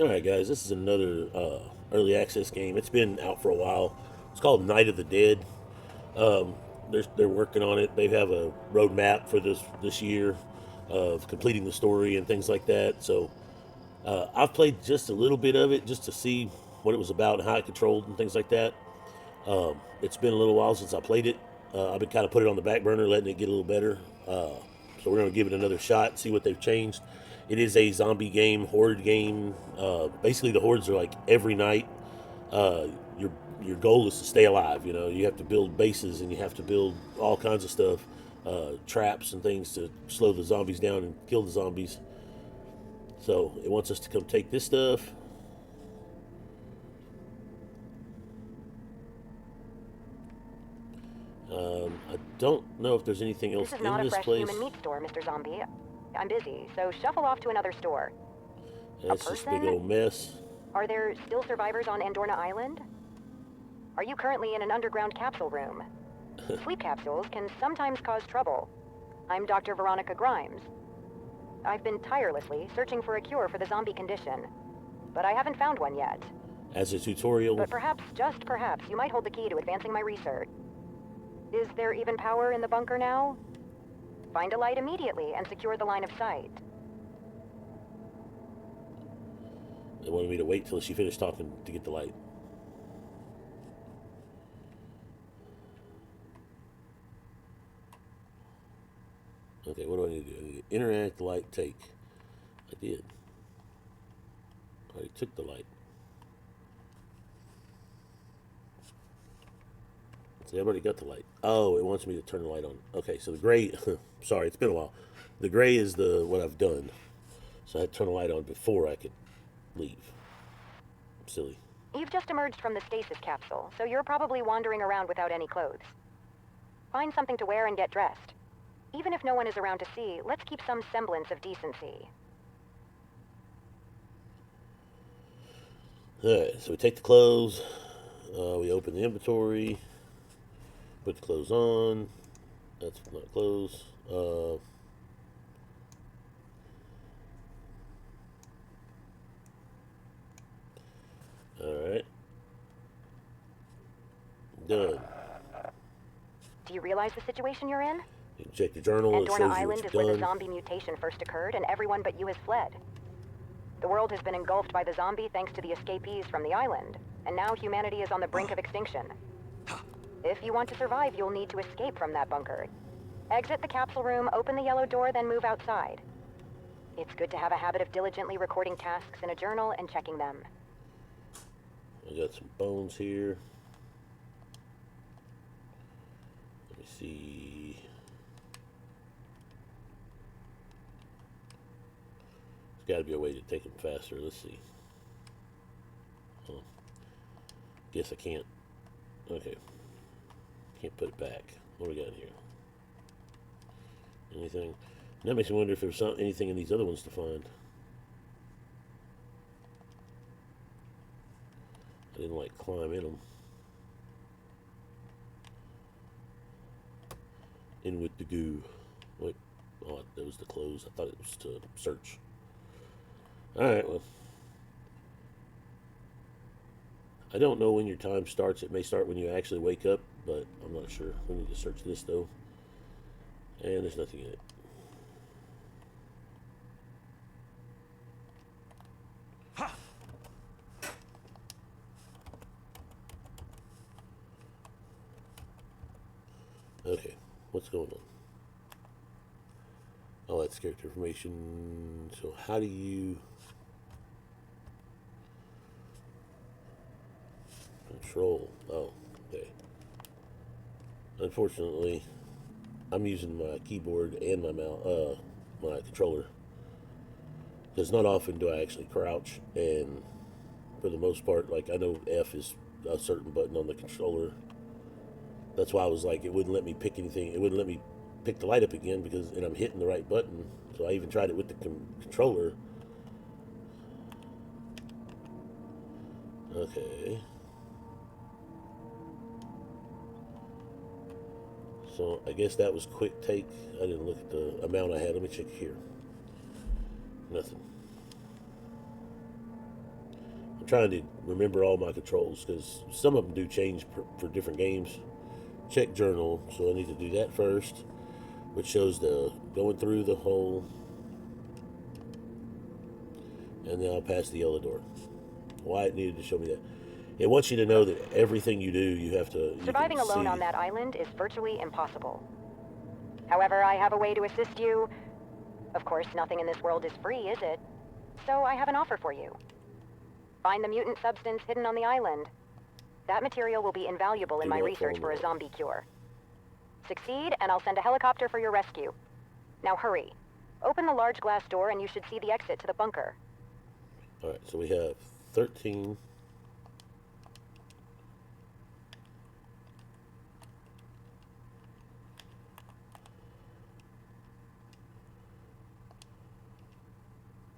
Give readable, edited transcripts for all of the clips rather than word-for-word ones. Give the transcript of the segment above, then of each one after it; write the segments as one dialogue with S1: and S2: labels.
S1: Alright guys, this is another early access game. It's been out for a while. It's called Night of the Dead. Um, they're working on it. They have a roadmap for this year of completing the story and things like that. So I've played just a little bit of it just to see what it was about and how it controlled and things like that. It's been a little while since I played it. I've been kind of put it on the back burner, letting it get a little better. So we're going to give it another shot, see what they've changed. It is a zombie game, horde game. Basically, the hordes are like every night. Uh, your your goal is to stay alive. You know, you have to build bases and you have to build all kinds of stuff, traps and things to slow the zombies down and kill the zombies. So it wants us to come take this stuff. I don't know if there's anything
S2: This
S1: else
S2: is
S1: in
S2: not a
S1: this
S2: fresh
S1: place.
S2: human meat store, Mr. Zombie. I'm busy, so shuffle off to another store. A
S1: It's this big
S2: person?
S1: old mess.
S2: Are there still survivors on Andorna Island? Are you currently in an underground capsule room? Sleep capsules can sometimes cause trouble. I'm Dr. Veronica Grimes. I've been tirelessly searching for a cure for the zombie condition, but I haven't found one yet.
S1: As a tutorial,
S2: But perhaps, just perhaps, you might hold the key to advancing my research. Is there even power in the bunker now? Find a light immediately and secure the line of sight.
S1: they wanted me to wait till she finished talking to get the light. Okay, what do I need to do? I need to interact, the light, take. I did. I already took the light. See, I've already got the light. Oh, it wants me to turn the light on. Okay, so the gray. Sorry, it's been a while. The gray is the what I've done. So I had to turn the light on before I could leave. Silly.
S2: You've just emerged from the stasis capsule, so you're probably wandering around without any clothes. Find something to wear and get dressed. Even if no one is around to see, let's keep some semblance of decency.
S1: Alright, so we take the clothes. We open the inventory. Put the clothes on. That's not clothes. Alright. Done.
S2: Do you realize the situation you're in?
S1: You can check the journal. It
S2: Andorna
S1: shows you what
S2: Island
S1: you've
S2: is where the
S1: done.
S2: zombie mutation first occurred, and everyone but you has fled. The world has been engulfed by the zombie thanks to the escapees from the island, and now humanity is on the brink of extinction. If you want to survive, you'll need to escape from that bunker. Exit the capsule room, open the yellow door, then move outside. It's good to have a habit of diligently recording tasks in a journal and checking them.
S1: I got some bones here. Let me see. There's got to be a way to take them faster. Let's see. Oh, guess I can't. Okay. Can't put it back. What do we got here? Anything? That makes me wonder if there's anything in these other ones to find. I didn't like climb in them. In with the goo. Wait. Oh, that was the close. I thought it was to search. Alright, well. I don't know when your time starts. It may start when you actually wake up, but I'm not sure. We need to search this, though. And there's nothing in it. Okay, what's going on? Oh, that's character information. So how do you control? Oh, okay. Unfortunately, I'm using my keyboard and my controller. Because not often do I actually crouch, and for the most part, like I know F is a certain button on the controller. That's why I was like, it wouldn't let me pick anything. It wouldn't let me pick the light up again and I'm hitting the right button. So I even tried it with the controller. Okay. So I guess that was quick take. I didn't look at the amount I had. Let me check here. Nothing. trying to remember all my controls because some of them do change for different games. Check journal, so I need to do that first, which shows the going through the hole, and then I'll pass the yellow door. Why it needed to show me that. It wants you to know that everything you do, you have to.
S2: Surviving alone
S1: see.
S2: on that island is virtually impossible. However, I have a way to assist you. Of course, nothing in this world is free, is it? So I have an offer for you. Find the mutant substance hidden on the island. That material will be invaluable in my research for a zombie cure. Succeed, and I'll send a helicopter for your rescue. Now hurry. Open the large glass door and you should see the exit to the bunker.
S1: Alright, so we have 13.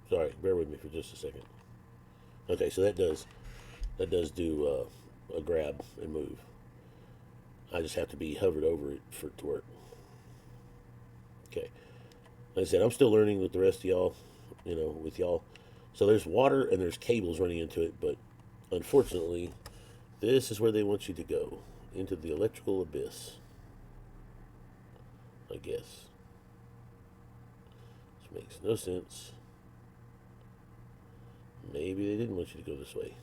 S1: Sorry, bear with me for just a second. Okay, so that does do a grab and move. I just have to be hovered over it for it to work. Okay. Like I said, I'm still learning with the rest of y'all, with y'all. So there's water and there's cables running into it, but unfortunately, this is where they want you to go, into the electrical abyss. I guess. This makes no sense. Maybe they didn't want you to go this way.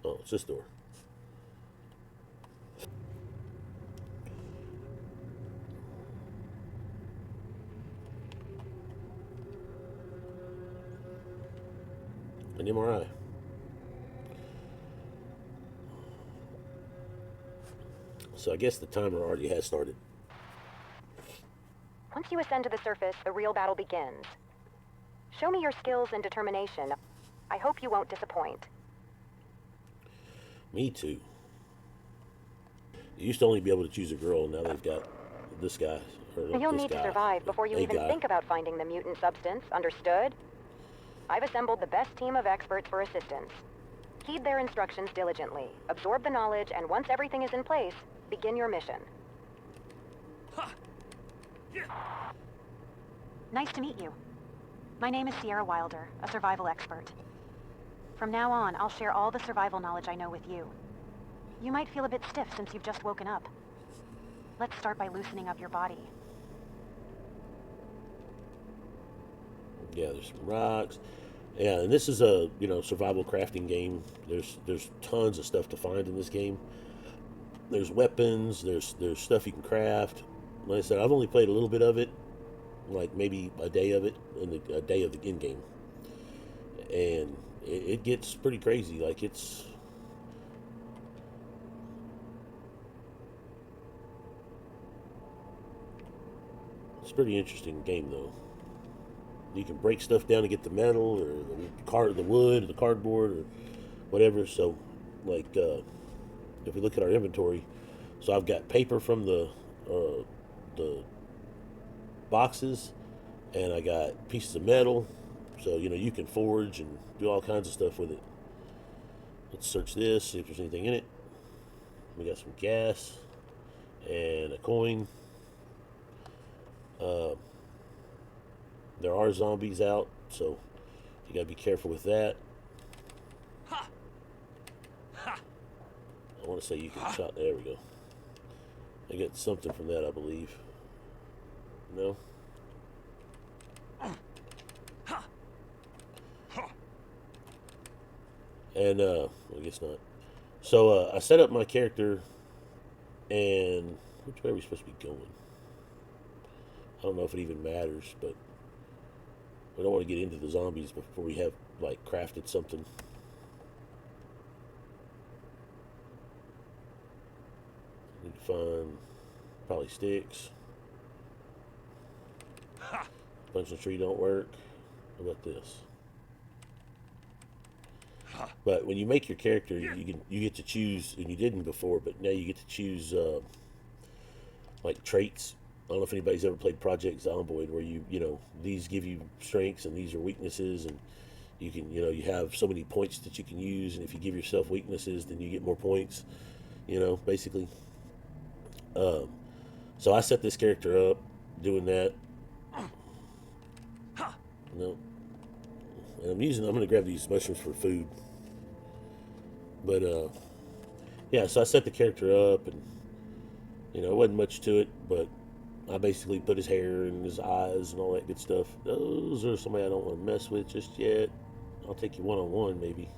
S1: Oh, it's this door. An MRI. So I guess the timer already has started.
S2: Once you ascend to the surface, the real battle begins. Show me your skills and determination. I hope you won't disappoint.
S1: Me too. You used to only be able to choose a girl, now they've got this guy.
S2: You'll need to survive before you even think about finding the mutant substance, understood? I've assembled the best team of experts for assistance. Heed their instructions diligently, absorb the knowledge, and once everything is in place, begin your mission.
S3: Nice to meet you. My name is Sierra Wilder, a survival expert. From now on, I'll share all the survival knowledge I know with you. You might feel a bit stiff since you've just woken up. Let's start by loosening up your body.
S1: Yeah, there's some rocks. Yeah, and this is a survival crafting game. There's tons of stuff to find in this game. There's weapons. There's stuff you can craft. Like I said, I've only played a little bit of it, like maybe a day of it, a day of the in game, and it gets pretty crazy. Like it's a pretty interesting game though. You can break stuff down to get the metal or the wood, or the cardboard, or whatever. So, like, if we look at our inventory, so I've got paper from the boxes, and I got pieces of metal. So you can forge and do all kinds of stuff with it. Let's search this, see if there's anything in it. We got some gas and a coin. There are zombies out, so you gotta be careful with that. I want to say you can shot. There we go. I get something from that, I believe. No. And I guess not. So I set up my character, and which way are we supposed to be going? I don't know if it even matters, but we don't want to get into the zombies before we have like crafted something. Need to find probably sticks. Punching a tree don't work. How about this? But when you make your character, you get to choose, and you didn't before, but now you get to choose like traits. I don't know if anybody's ever played Project Zomboid, where these give you strengths and these are weaknesses, and you can you have so many points that you can use, and if you give yourself weaknesses, then you get more points. you know, basically. Um, so I set this character up doing that. No, and I'm gonna grab these mushrooms for food. But yeah, so I set the character up, and it wasn't much to it, but I basically put his hair and his eyes and all that good stuff. Those are somebody I don't want to mess with just yet. I'll take you one on one, maybe.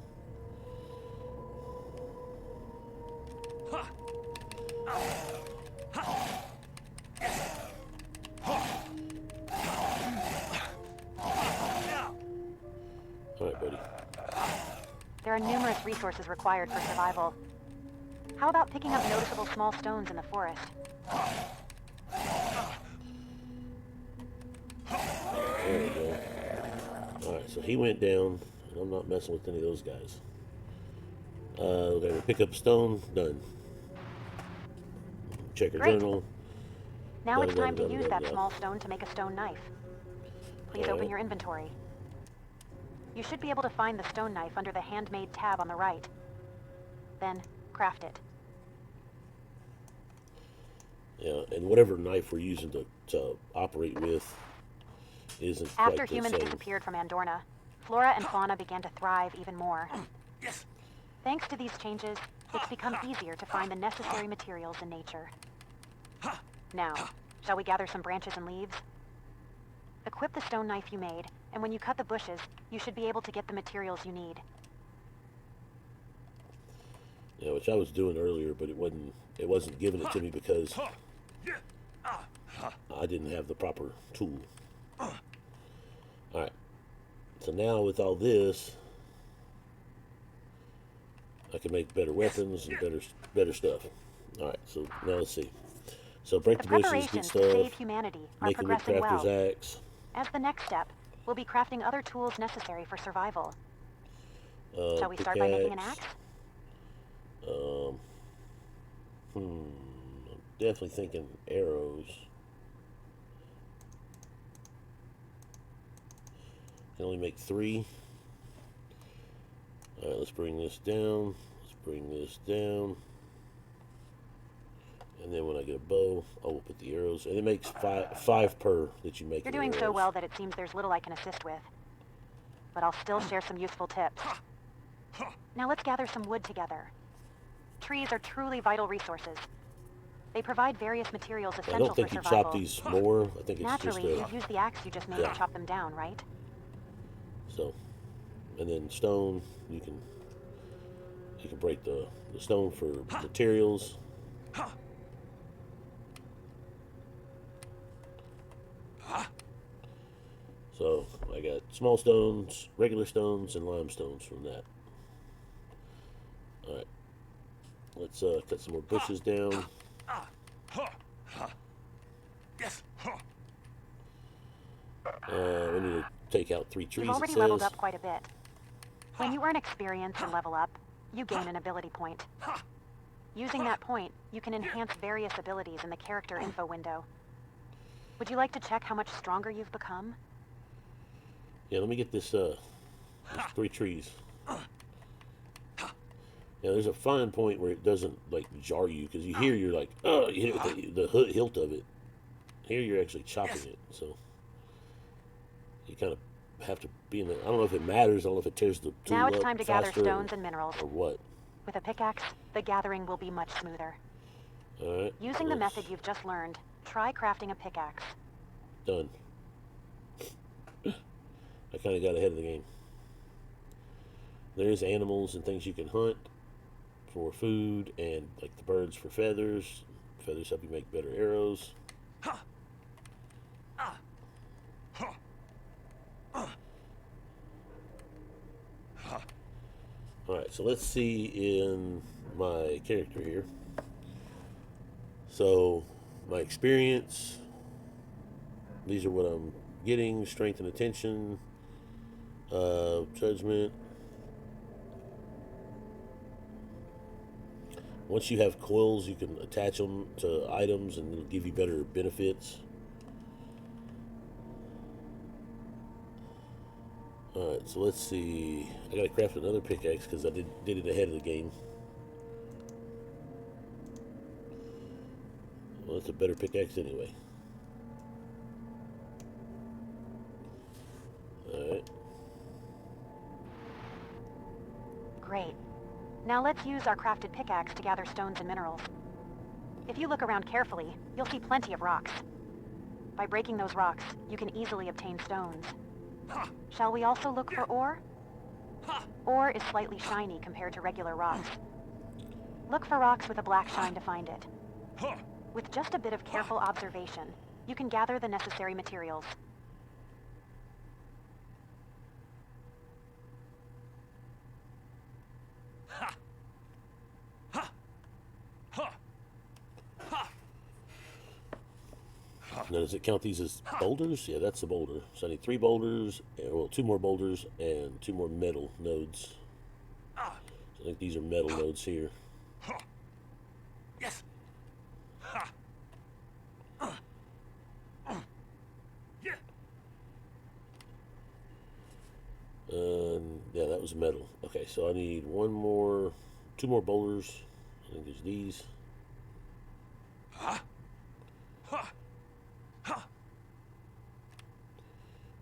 S1: All right, buddy.
S3: There are numerous resources required for survival. How about picking up noticeable small stones in the forest?
S1: There we go. All right, so he went down, and I'm not messing with any of those guys. We gotta pick up a stone. Done. Check our
S3: Great.
S1: journal.
S3: Now it's time to use that small stone to make a stone knife. Please open your inventory. You should be able to find the stone knife under the handmade tab on the right. Then, craft it.
S1: Yeah, and whatever knife we're using to operate with isn't
S3: After
S1: quite the
S3: humans
S1: same.
S3: disappeared from Andorna, flora and fauna began to thrive even more. Thanks to these changes, it's become easier to find the necessary materials in nature. Now, shall we gather some branches and leaves? Equip the stone knife you made, and when you cut the bushes, you should be able to get the materials you need.
S1: Yeah, which I was doing earlier, but it wasn't giving it to me because I didn't have the proper tool. All right. So now with all this, I can make better weapons and better stuff. All right. So now let's see. So break
S3: The
S1: the bushes,
S3: preparations
S1: good
S3: to save
S1: stuff.
S3: humanity are
S1: Make a
S3: progressing
S1: woodcrafter's
S3: well.
S1: axe.
S3: As the next step, we'll be crafting other tools necessary for survival. Shall we start by making an axe?
S1: Um, I'm definitely thinking arrows. Can only make 3. All right, let's bring this down. Let's bring this down. And then when I get a bow, I will put the arrows. And it makes five per that you make.
S3: You're
S1: in
S3: doing so
S1: arrows.
S3: well that it seems there's little I can assist with. But I'll still share some useful tips. Now let's gather some wood together. Trees are truly vital resources. They provide various materials
S1: I
S3: essential
S1: don't think
S3: for
S1: you
S3: survival.
S1: chop these more. I think it's
S3: Naturally,
S1: just
S3: you'd use the axe you just made
S1: yeah.
S3: to chop them down, right?
S1: so. And then stone, you can break the stone for materials. So I got small stones, regular stones, and limestones from that. All right, let's cut some more bushes down. We need to take out 3 trees.
S3: You've already
S1: it
S3: leveled
S1: says.
S3: up quite a bit. When you earn experience and level up, you gain an ability point. Using that point, you can enhance various abilities in the character info window. Would you like to check how much stronger you've become?
S1: Yeah, let me get this. These 3 trees. Yeah, there's a fine point where it doesn't like jar you because you hear you're like, oh, you hit it with the hilt of it. Here you're actually chopping it, so you kind of have to be in the. I don't know if it matters. I don't know if it tears the tool
S3: Now it's
S1: up
S3: time to gather
S1: faster
S3: stones and minerals.
S1: or what.
S3: With a pickaxe, the gathering will be much smoother.
S1: All right.
S3: Using the method you've just learned, try crafting a pickaxe.
S1: Done. I kind of got ahead of the game. There's animals and things you can hunt for food, and like the birds for feathers. Feathers help you make better arrows. Alright, so let's see in my character here. So, my experience, these are what I'm getting: strength and attention, judgment. Once you have coils, you can attach them to items and it'll give you better benefits. Alright, so let's see. I gotta craft another pickaxe because I did it ahead of the game. it's a better pickaxe anyway. Alright.
S3: Great. Now let's use our crafted pickaxe to gather stones and minerals. If you look around carefully, you'll see plenty of rocks. By breaking those rocks, you can easily obtain stones. Shall we also look for ore? Ore is slightly shiny compared to regular rocks. Look for rocks with a black shine to find it. With just a bit of careful observation, you can gather the necessary materials.
S1: Now, does it count these as boulders? Yeah, that's a boulder. So I need 3 boulders, well, 2 more boulders, and 2 more metal nodes. So I think these are metal nodes here.
S4: Yes.
S1: Yeah, that was metal. Okay, so I need 2 more boulders. I think there's these.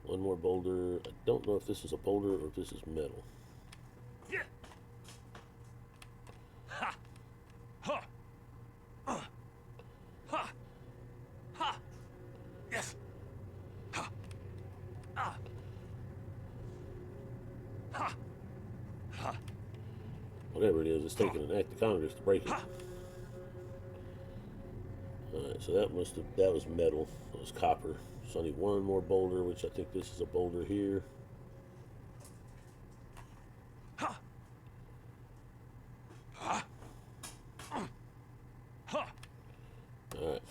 S1: One more boulder. I don't know if this is a boulder or if this is metal.
S4: Yeah. Yes.
S1: Whatever it is, it's taking an act of Congress to break it. Alright, so that was metal. That was copper. So I need 1 more boulder, which I think this is a boulder here. Alright.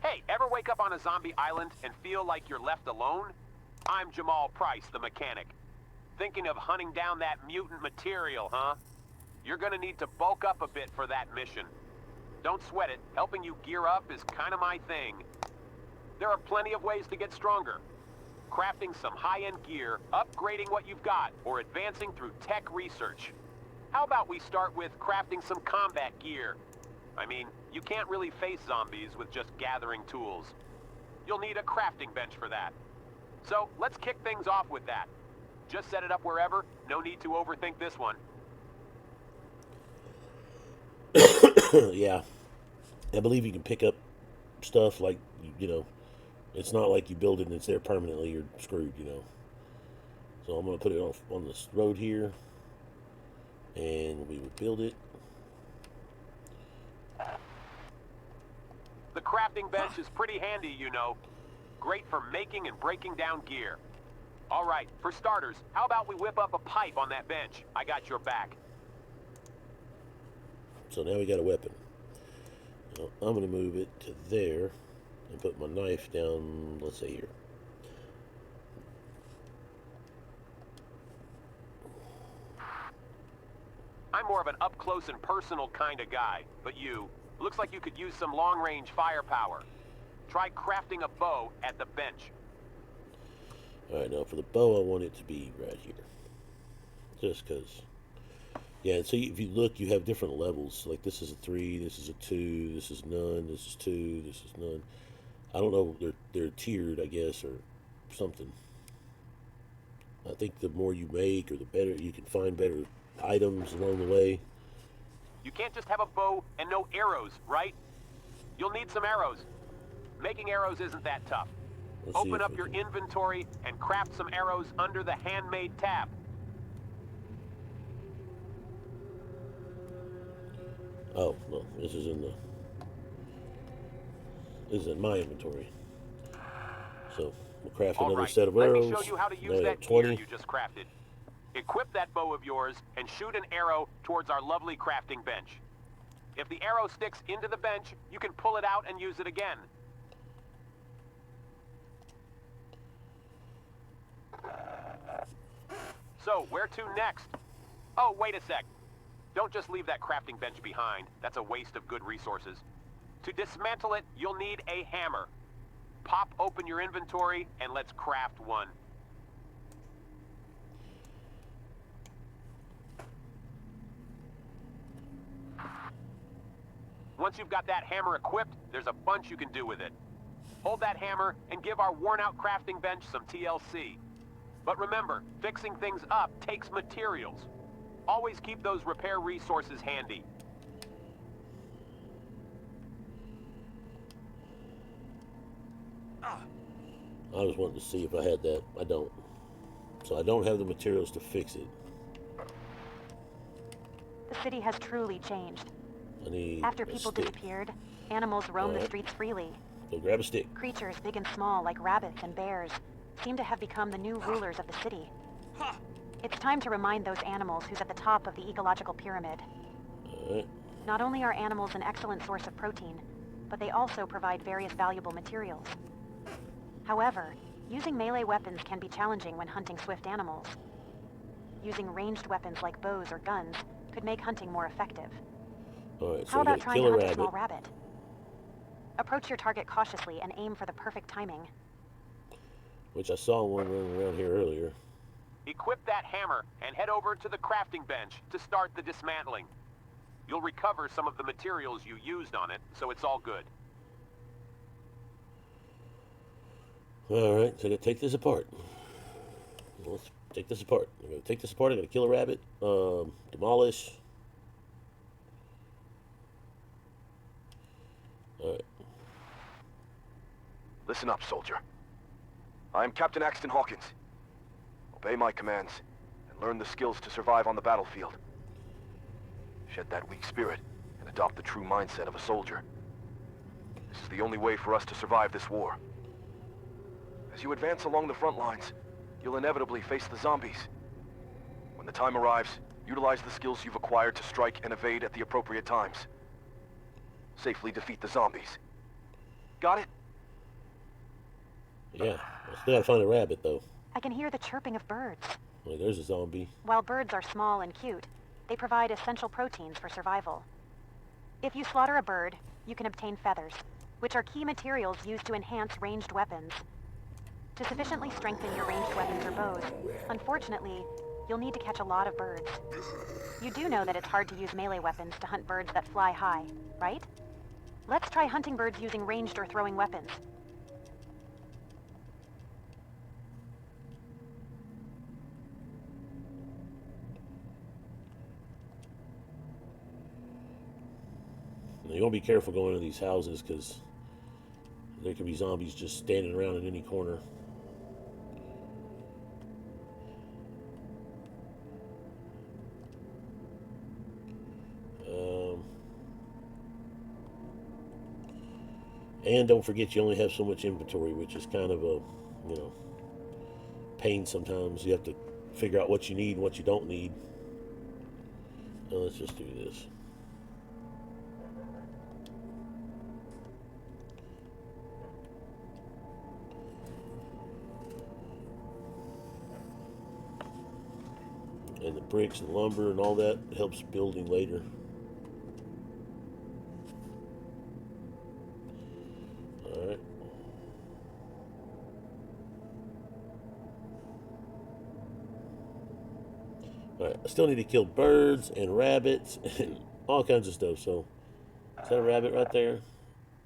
S5: Hey, ever wake up on a zombie island and feel like you're left alone? I'm Jamal Price, the mechanic. Thinking of hunting down that mutant material, huh? You're gonna need to bulk up a bit for that mission. Don't sweat it. Helping you gear up is kind of my thing. There are plenty of ways to get stronger. Crafting some high-end gear, upgrading what you've got, or advancing through tech research. How about we start with crafting some combat gear? I mean, you can't really face zombies with just gathering tools. You'll need a crafting bench for that. So, let's kick things off with that. Just set it up wherever, no need to overthink this one.
S1: Yeah. I believe you can pick up stuff like, you know, it's not like you build it and it's there permanently. You're screwed, you know. So I'm going to put it on this road here. And we would build it.
S5: The crafting bench is pretty handy, you know. Great for making and breaking down gear. All right, for starters, how about we whip up a pipe on that bench? I got your back.
S1: So now we got a weapon. Now I'm going to move it to there and put my knife down, let's say here.
S5: I'm more of an up-close and personal kind of guy, but you, looks like you could use some long-range firepower. Try crafting a bow at the bench.
S1: Alright, now for the bow, I want it to be right here. Just because. Yeah, and so if you look, you have different levels. Like this is a 3, this is a 2, this is none, this is 2, this is none. I don't know, they're tiered, I guess, or something. I think the more you make, or the better, you can find better items along the way.
S5: You can't just have a bow and no arrows, right? You'll need some arrows. Making arrows isn't that tough.
S1: Let's see
S5: Open
S1: if
S5: up
S1: we
S5: your
S1: can-
S5: inventory and craft some arrows under the handmade tab.
S1: Oh, no, this is in my inventory. So, we'll craft
S5: All
S1: another
S5: right,
S1: set of
S5: let
S1: arrows.
S5: me show you how to
S1: Now
S5: use
S1: we
S5: that
S1: have
S5: gear
S1: 20.
S5: you just crafted. Equip that bow of yours and shoot an arrow towards our lovely crafting bench. If the arrow sticks into the bench, you can pull it out and use it again. So, where to next? Oh, wait a sec. Don't just leave that crafting bench behind. That's a waste of good resources. To dismantle it, you'll need a hammer. Pop open your inventory and let's craft one. Once you've got that hammer equipped, there's a bunch you can do with it. Hold that hammer and give our worn-out crafting bench some TLC. But remember, fixing things up takes materials. Always keep those repair resources handy.
S1: I was wanting to see if I had that. I don't. So I don't have the materials to fix it.
S3: The city has truly changed.
S1: I need
S3: After
S1: a
S3: people
S1: stick.
S3: disappeared, animals roam the
S1: Alright.
S3: streets freely.
S1: So grab a stick.
S3: Creatures big and small, like rabbits and bears, seem to have become the new rulers of the city. It's time to remind those animals who's at the top of the ecological pyramid.
S1: Alright.
S3: Not only are animals an excellent source of protein, but they also provide various valuable materials. However, using melee weapons can be challenging when hunting swift animals. Using ranged weapons like bows or guns could make hunting more effective.
S1: Alright, so
S3: How
S1: we
S3: about
S1: gotta
S3: trying
S1: kill
S3: to
S1: a
S3: hunt a small
S1: rabbit.
S3: rabbit? Approach your target cautiously and aim for the perfect timing.
S1: Which I saw one running around here earlier.
S5: Equip that hammer and head over to the crafting bench to start the dismantling. You'll recover some of the materials you used on it, so it's all good.
S1: Alright, so I gotta take this apart. Let's take this apart. I gotta take this apart, I gotta kill a rabbit. Demolish. Alright.
S4: Listen up, soldier. I am Captain Axton Hawkins. Obey my commands, and learn the skills to survive on the battlefield. Shed that weak spirit, and adopt the true mindset of a soldier. This is the only way for us to survive this war. As you advance along the front lines, you'll inevitably face the zombies. When the time arrives, utilize the skills you've acquired to strike and evade at the appropriate times. Safely defeat the zombies. Got it?
S1: Yeah. I still gotta find a rabbit though.
S3: I can hear the chirping of birds.
S1: Like, there's a zombie.
S3: While birds are small and cute, they provide essential proteins for survival. If you slaughter a bird, you can obtain feathers, which are key materials used to enhance ranged weapons. To sufficiently strengthen your ranged weapons or bows, unfortunately, you'll need to catch a lot of birds. You do know that it's hard to use melee weapons to hunt birds that fly high, right? Let's try hunting birds using ranged or throwing weapons.
S1: Now, you gotta be careful going into these houses because there could be zombies just standing around in any corner. And don't forget you only have so much inventory, which is kind of a, pain sometimes. You have to figure out what you need and what you don't need. Let's just do this. And the bricks and lumber and all that helps building later. Alright. Alright, I still need to kill birds and rabbits and all kinds of stuff, so is that a rabbit right there?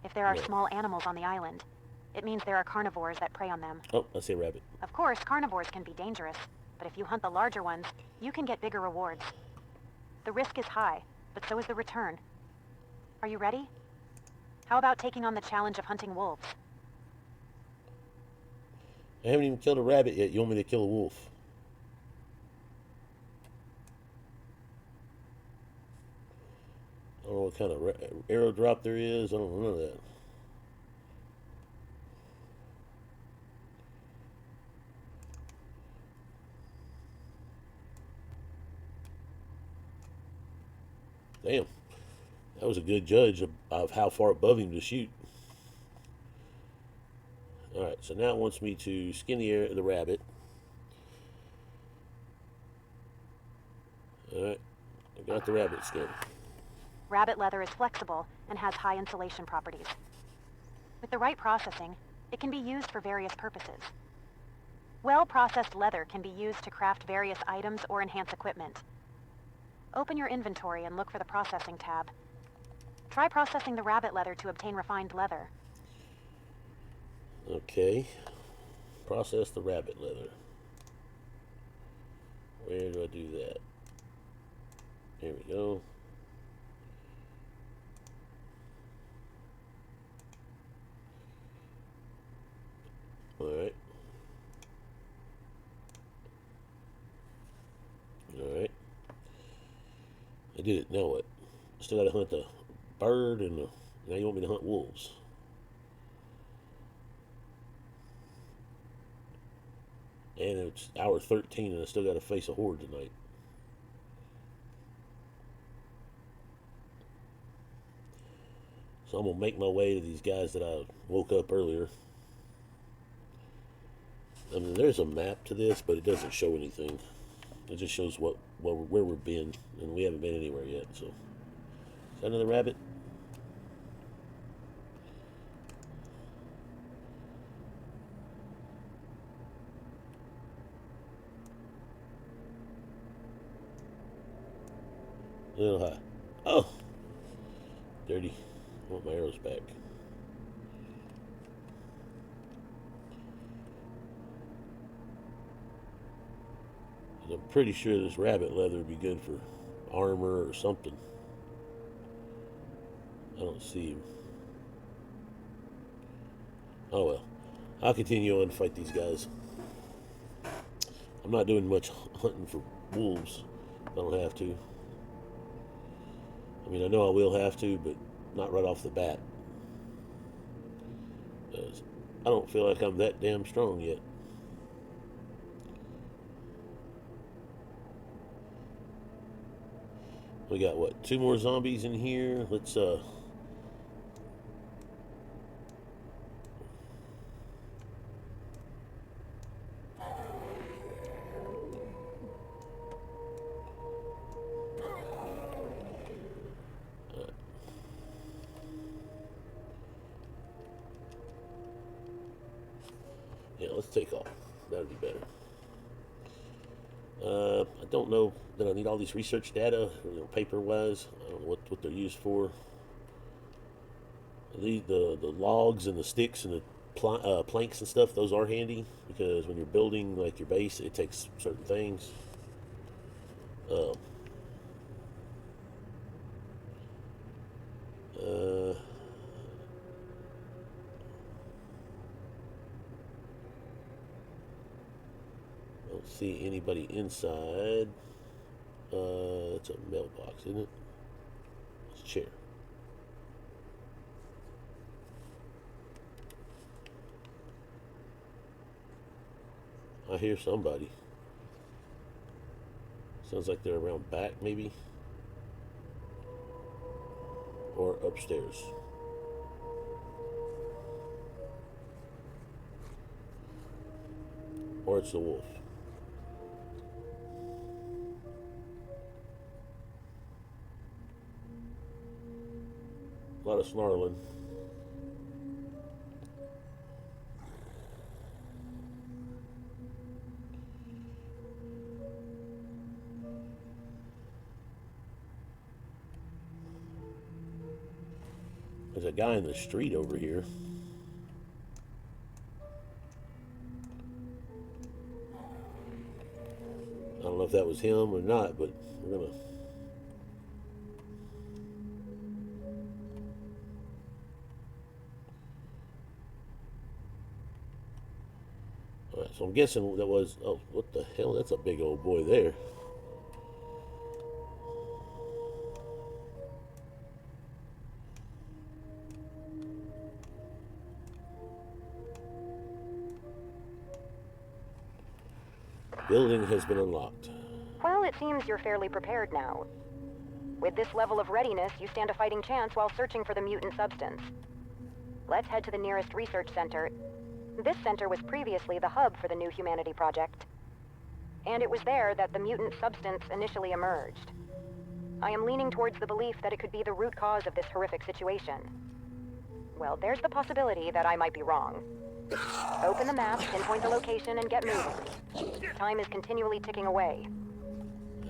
S3: If there are
S1: Yeah.
S3: small animals on the island, it means there are carnivores that prey on them.
S1: Oh, I see a rabbit.
S3: Of course, carnivores can be dangerous, but if you hunt the larger ones, you can get bigger rewards. The risk is high, but so is the return. Are you ready? How about taking on the challenge of hunting wolves?
S1: I haven't even killed a rabbit yet. You want me to kill a wolf? I don't know what kind of arrow drop there is. I don't know none of that. Damn. That was a good judge of how far above him to shoot. Alright, so now it wants me to skin the rabbit. Alright, I got the rabbit skin.
S3: Rabbit leather is flexible and has high insulation properties. With the right processing, it can be used for various purposes. Well-processed leather can be used to craft various items or enhance equipment. Open your inventory and look for the processing tab. Try processing the rabbit leather to obtain refined leather.
S1: Okay. Process the rabbit leather. Where do I do that? There we go. Alright. Alright. I did it. Now what? Still gotta hunt the bird and the... Now you want me to hunt wolves. And it's hour 13 and I still gotta face a horde tonight. So I'm gonna make my way to these guys that I woke up earlier. I mean, there's a map to this, but it doesn't show anything. It just shows where we've been, and we haven't been anywhere yet. So, is that another rabbit? A little high. Oh, dirty. I want my arrows back. I'm pretty sure this rabbit leather would be good for armor or something. I don't see him. Oh well. I'll continue on and fight these guys. I'm not doing much hunting for wolves. I don't have to. I mean, I know I will have to, but not right off the bat. Because I don't feel like I'm that damn strong yet. We got, what, 2 more zombies in here? Let's, yeah, let's take off. That'd be better. I don't know that I need all these research data, paper-wise. I don't know what they're used for. The logs and the sticks and the planks and stuff, those are handy, because when you're building, like, your base, it takes certain things. Don't see anybody inside. It's a mailbox, isn't it? It's a chair. I hear somebody. Sounds like they're around back, maybe. Or upstairs. Or it's the wolf. A lot of snarling. There's a guy in the street over here. I don't know if that was him or not, but we're gonna... Alright, so I'm guessing that was... Oh, what the hell? That's a big old boy there. Building has been unlocked.
S2: Well, it seems you're fairly prepared now. With this level of readiness, you stand a fighting chance while searching for the mutant substance. Let's head to the nearest research center. This center was previously the hub for the New Humanity Project. And it was there that the mutant substance initially emerged. I am leaning towards the belief that it could be the root cause of this horrific situation. Well, there's the possibility that I might be wrong. Open the map, pinpoint the location, and get moving. Time is continually ticking away.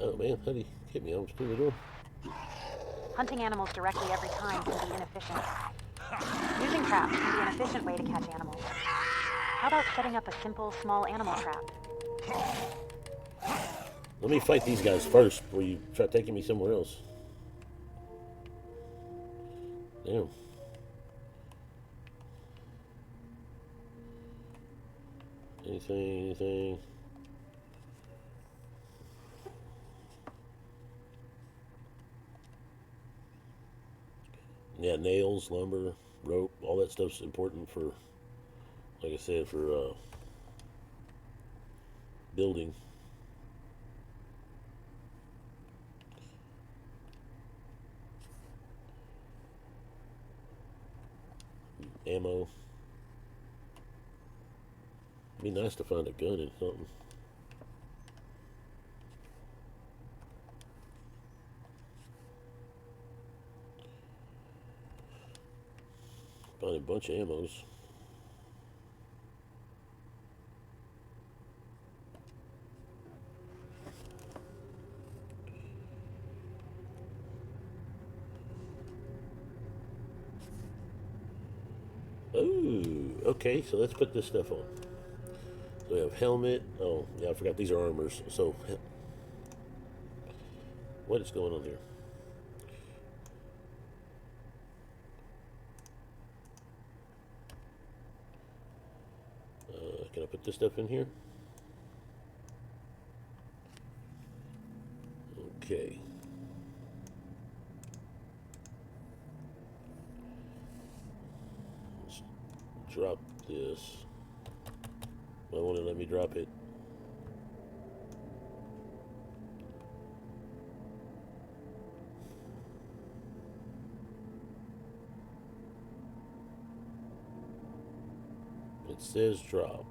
S1: Oh man, how did he hit me? I almost through the door.
S3: Hunting animals directly every time can be inefficient. Using traps can be an efficient way to catch animals. How about setting up a simple, small animal trap?
S1: Let me fight these guys first before you try taking me somewhere else. Damn. Anything? Yeah, nails, lumber, rope, all that stuff's important for, like I said, for building. Ammo. Be nice to find a gun and something. Find a bunch of ammos. Ooh, okay, so let's put this stuff on. So we have helmet. Oh, yeah, I forgot these are armors. So, what is going on here? Can I put this stuff in here? Okay. Let's drop this. I want to let me drop it. It says drop.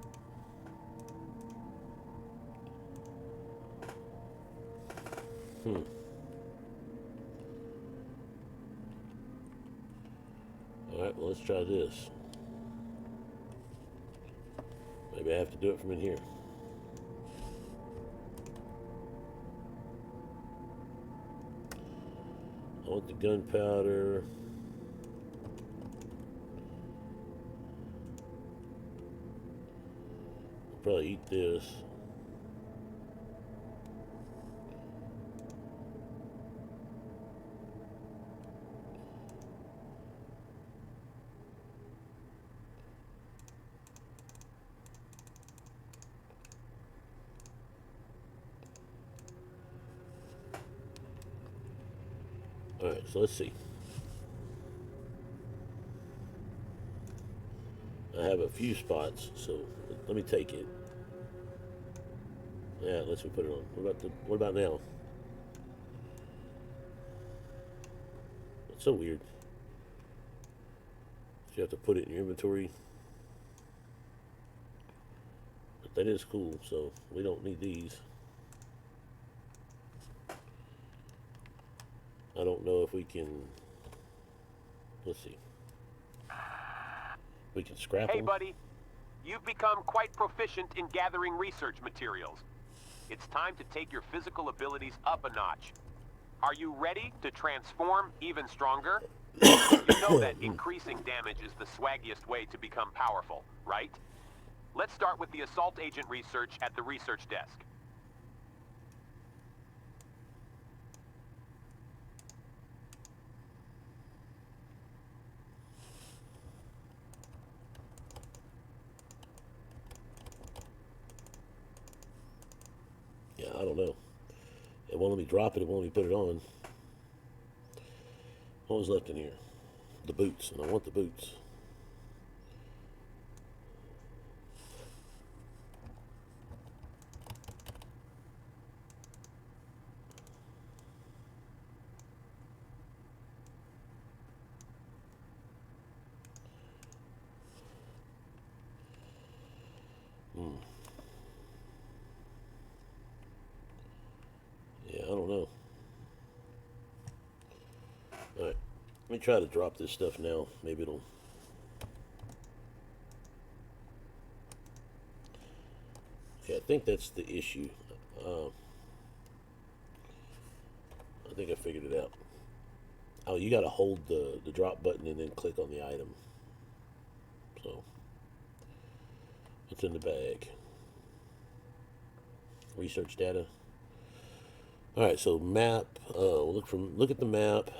S1: Alright, well, let's try this. Maybe I have to do it from in here. I want the gunpowder. I'll probably eat this. Alright, so let's see. I have a few spots, so let me take it. Yeah, let's put it on. What about now? It's so weird. You have to put it in your inventory. But that is cool, so we don't need these. I don't know if we can. Let's see. We can scrap
S5: Hey,
S1: them.
S5: buddy. You've become quite proficient in gathering research materials. It's time to take your physical abilities up a notch. Are you ready to transform even stronger? You know that increasing damage is the swaggiest way to become powerful, right? Let's start with the assault agent research at the research desk.
S1: Yeah, I don't know. It won't let me drop it. It won't let me put it on. What was left in here? The boots, and I want the boots. Yeah, I don't know. Alright, let me try to drop this stuff now. Maybe it'll... Okay, I think that's the issue. I think I figured it out. Oh, you got to hold the drop button and then click on the item. So, what's in the bag? Research data. All right, so map. We'll look at the map.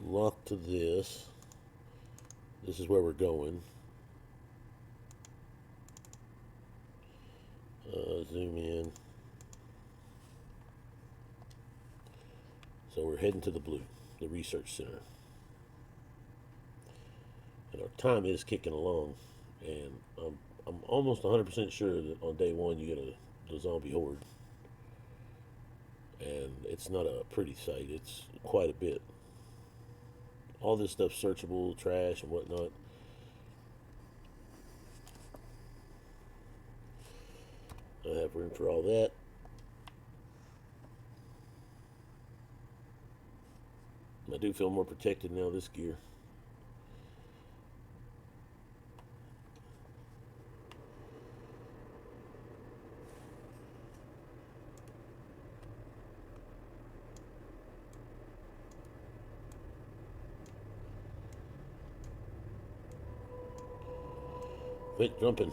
S1: Lock to this. This is where we're going. Zoom in. So we're heading to the blue, the research center. And our time is kicking along, and I'm almost 100% sure that on day one you get the zombie horde, and it's not a pretty sight. It's quite a bit. All this stuff searchable, trash and whatnot. I have room for all that. I do feel more protected now this gear. Quit jumping.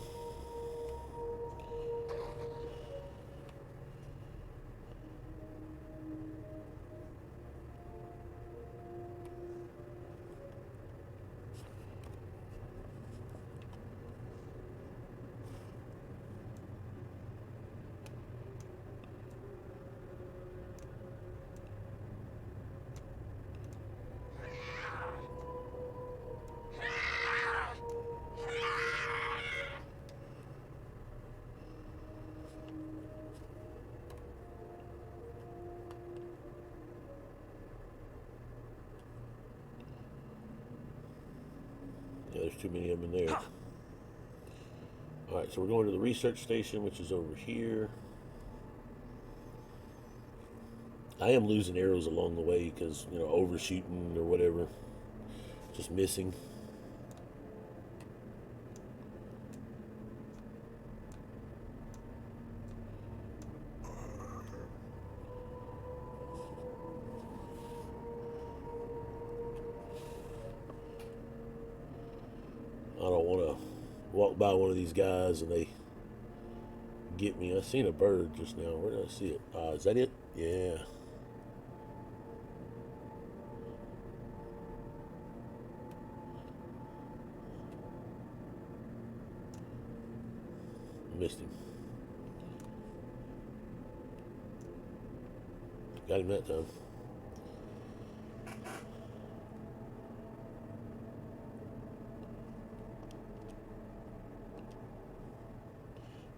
S1: Yeah, there's too many of them in there. Alright, so we're going to the research station, which is over here. I am losing arrows along the way because, overshooting or whatever. Just missing. I don't want to walk by one of these guys and they get me. I seen a bird just now. Where did I see it? Is that it? Yeah. Missed him. Got him that time.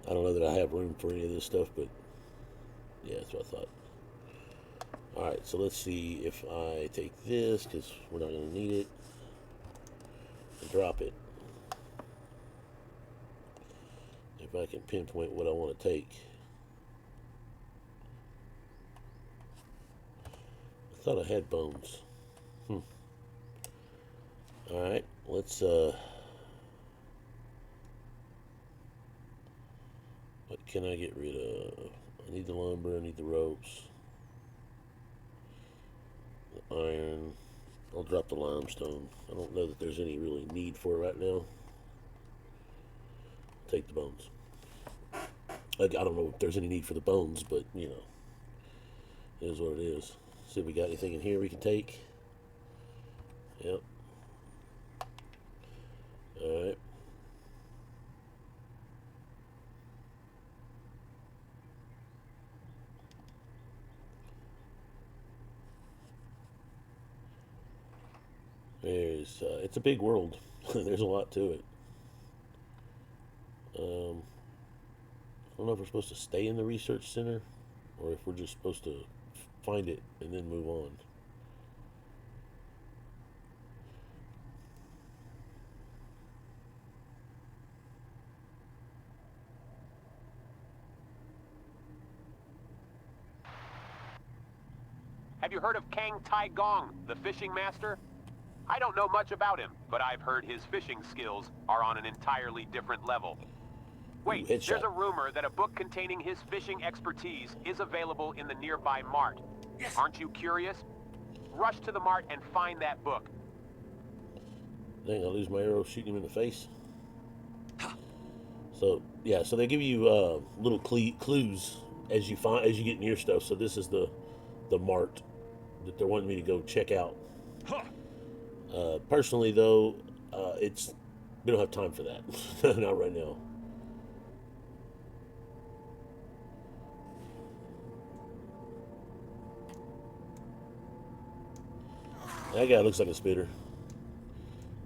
S1: I don't know that I have room for any of this stuff, but yeah, that's what I thought. Alright, so let's see if I take this, because we're not going to need it, and drop it. If I can pinpoint what I want to take. I thought I had bones. Alright, let's what can I get rid of? I need the lumber, I need the ropes, the iron. I'll drop the limestone. I don't know that there's any really need for it right now. Take the bones. I don't know if there's any need for the bones, but it is what it is. See if we got anything in here we can take. Yep. Alright. There's, it's a big world. There's a lot to it. I don't know if we're supposed to stay in the research center or if we're just supposed to find it and then move on.
S5: Have you heard of Kang Tai Gong, the fishing master? I don't know much about him, but I've heard his fishing skills are on an entirely different level. Wait,
S1: Headshot.
S5: there's a rumor that a book containing his fishing expertise is available in the nearby mart. Yes. Aren't you curious? rush to the mart and find that book.
S1: Dang, I lose my arrow shooting him in the face. So yeah, so they give you little clues as you get near stuff. So this is the mart that they're wanting me to go check out. Personally, though, we don't have time for that. Not right now. That guy looks like a spitter.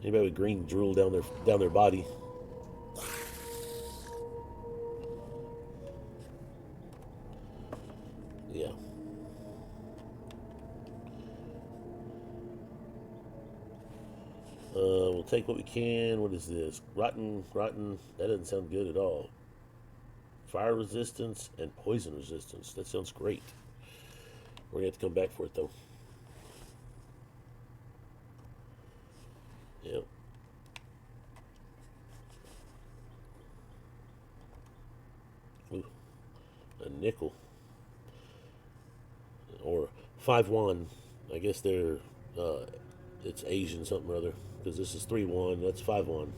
S1: Anybody with green drool down their body. Yeah. We'll take what we can. What is this? Rotten. That doesn't sound good at all. Fire resistance and poison resistance. That sounds great. We're going to have to come back for it, though. Yep. Ooh, a nickel. Or 5 won. I guess they're, it's Asian something or other. Because this is 3 won. That's 5 won.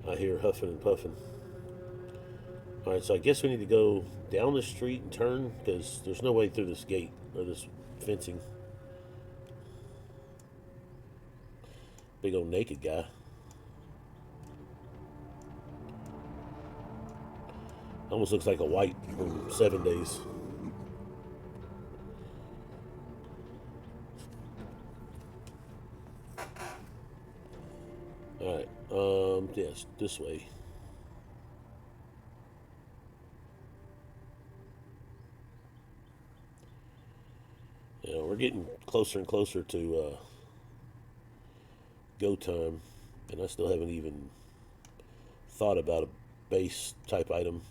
S1: I hear huffing and puffing. Alright, so I guess we need to go down the street and turn. Because there's no way through this gate. Or this fencing. Big old naked guy. Almost looks like a white from 7 Days. Alright, yes, this way. Yeah, we're getting closer and closer to go time, and I still haven't even thought about a base type item.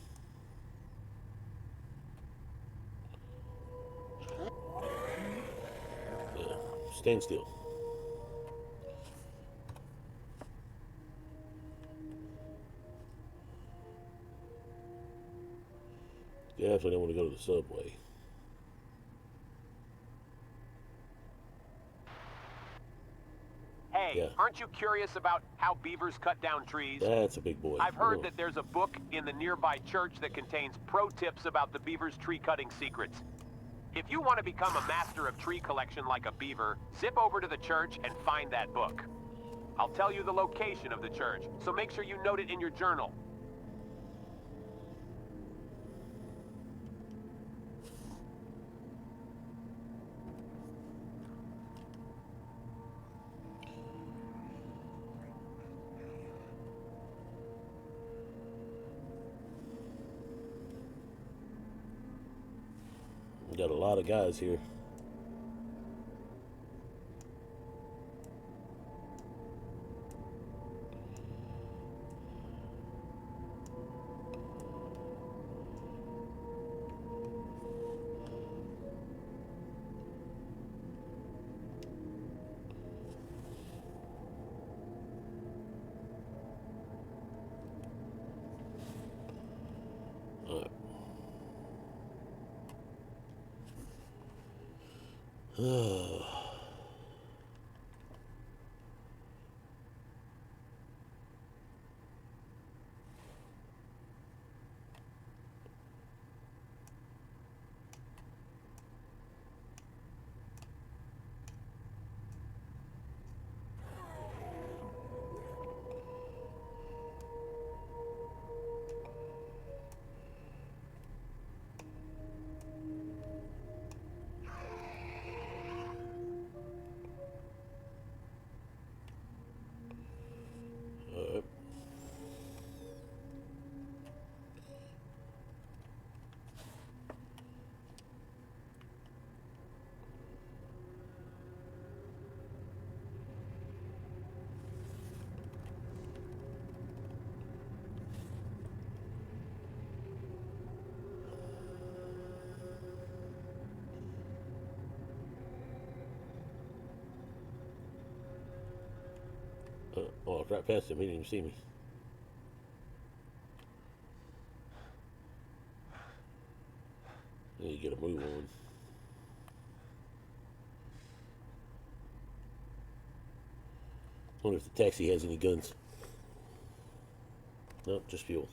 S1: Yeah, stand still. Definitely don't want to go to the subway.
S5: Hey,
S1: Yeah.
S5: aren't you curious about how beavers cut down trees?
S1: That's a big boy.
S5: I've heard that there's a book in the nearby church that contains pro tips about the beaver's tree cutting secrets. If you want to become a master of tree collection like a beaver, zip over to the church and find that book. I'll tell you the location of the church, so make sure you note it in your journal.
S1: We got a lot of guys here. Oh, I was right past him. He didn't even see me. You get a move on. Wonder if the taxi has any guns. Nope, just fuel.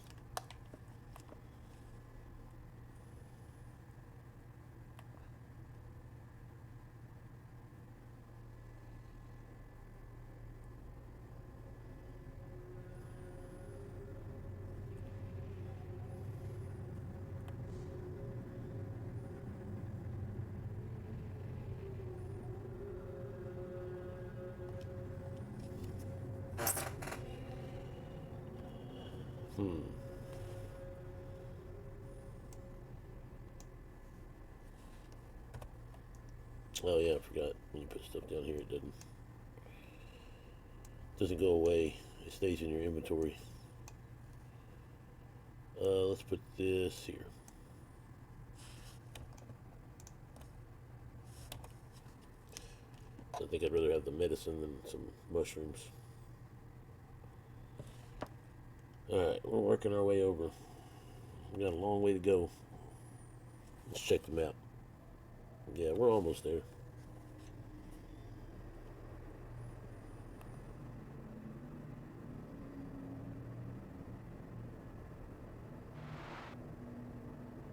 S1: Oh yeah, I forgot. When you put stuff down here, it doesn't go away. It stays in your inventory. Let's put this here. I think I'd rather have the medicine than some mushrooms. Alright, we're working our way over. We got a long way to go. Let's check the map. Yeah, we're almost there.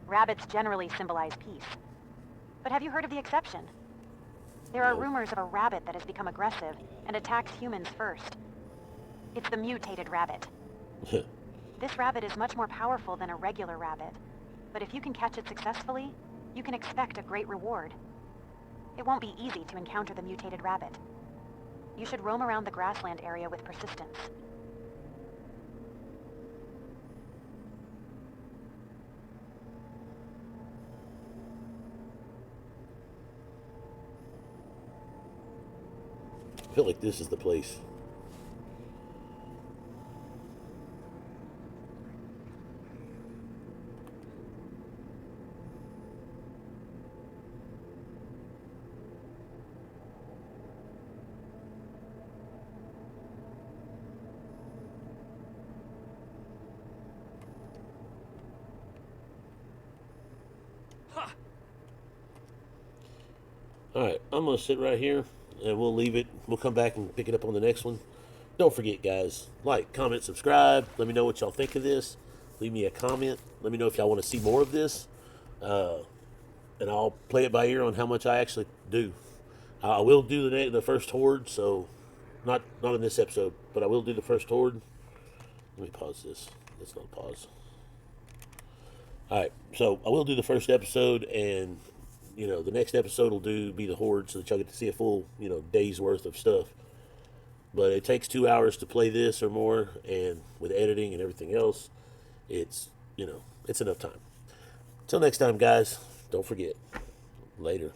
S3: Rabbits generally symbolize peace. But have you heard of the exception? There are rumors of a rabbit that has become aggressive and attacks humans first. It's the mutated rabbit. This rabbit is much more powerful than a regular rabbit, but if you can catch it successfully, you can expect a great reward. It won't be easy to encounter the mutated rabbit. You should roam around the grassland area with persistence.
S1: I feel like this is the place. Alright, I'm going to sit right here and we'll leave it. We'll come back and pick it up on the next one. Don't forget, guys, like, comment, subscribe. Let me know what y'all think of this. Leave me a comment. Let me know if y'all want to see more of this. And I'll play it by ear on how much I actually do. I will do the first horde, so not in this episode, but I will do the first horde. Let me pause this. That's not a pause. Alright, so I will do the first episode, and the next episode will be the horde, so that y'all get to see a full, day's worth of stuff. But it takes 2 hours to play this or more, and with editing and everything else, it's enough time. Till next time, guys, don't forget. Later.